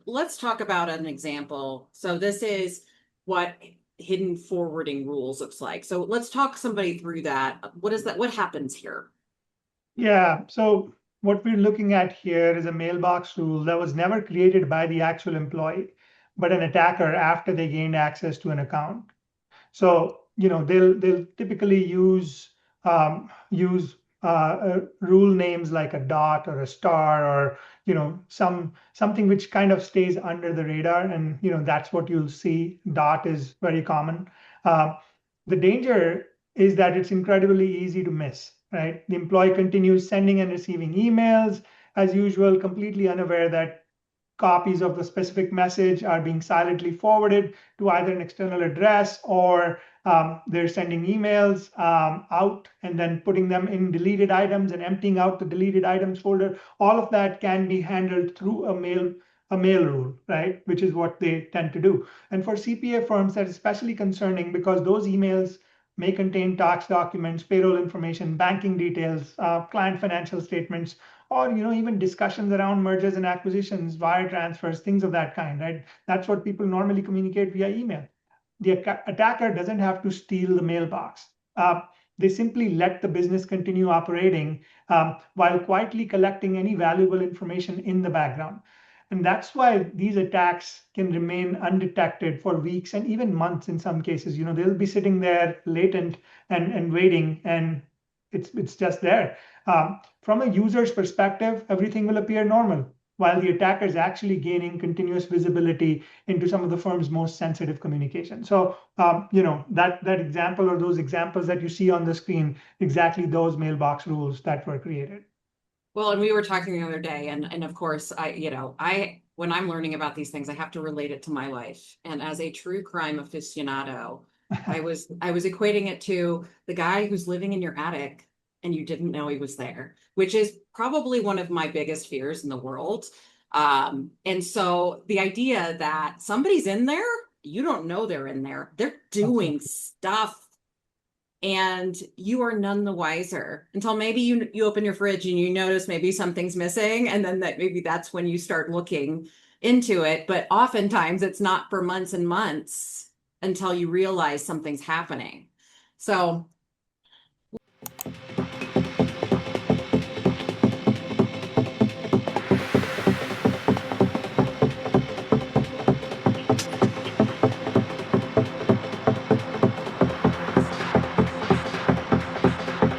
Let's talk about an example. So this is what hidden forwarding rules looks like. So let's talk somebody through that. What is that? What happens here? Yeah, so what we're looking at here is a mailbox rule that was never created by the actual employee, but an attacker after they gained access to an account. So, they'll typically use rule names like a dot or a star or something which kind of stays under the radar, and that's what you'll see. Dot is very common. Uh, the danger is that it's incredibly easy to miss, right? The employee continues sending and receiving emails as usual, completely unaware that copies of the specific message are being silently forwarded to either an external address, or they're sending emails out and then putting them in deleted items and emptying out the deleted items folder. All of that can be handled through a mail rule, right? Which is what they tend to do. And for CPA firms, that's especially concerning because those emails may contain tax documents, payroll information, banking details, client financial statements, or even discussions around mergers and acquisitions, wire transfers, things of that kind, right? That's what people normally communicate via email. The attacker doesn't have to steal the mailbox. They simply let the business continue operating while quietly collecting any valuable information in the background. And that's why these attacks can remain undetected for weeks and even months in some cases. They'll be sitting there latent and waiting, and it's just there. From a user's perspective, everything will appear normal, while the attacker is actually gaining continuous visibility into some of the firm's most sensitive communication. So, that example or those examples that you see on the screen, exactly those mailbox rules that were created. Well, and we were talking the other day, and of course, when I'm learning about these things, I have to relate it to my life. And as a true crime aficionado, I was equating it to the guy who's living in your attic and you didn't know he was there, which is probably one of my biggest fears in the world. And so the idea that somebody's in there, you don't know they're in there, they're doing Absolutely. stuff and you are none the wiser until maybe you open your fridge and you notice maybe something's missing, and then maybe that's when you start looking into it. But oftentimes it's not for months and months until you realize something's happening. So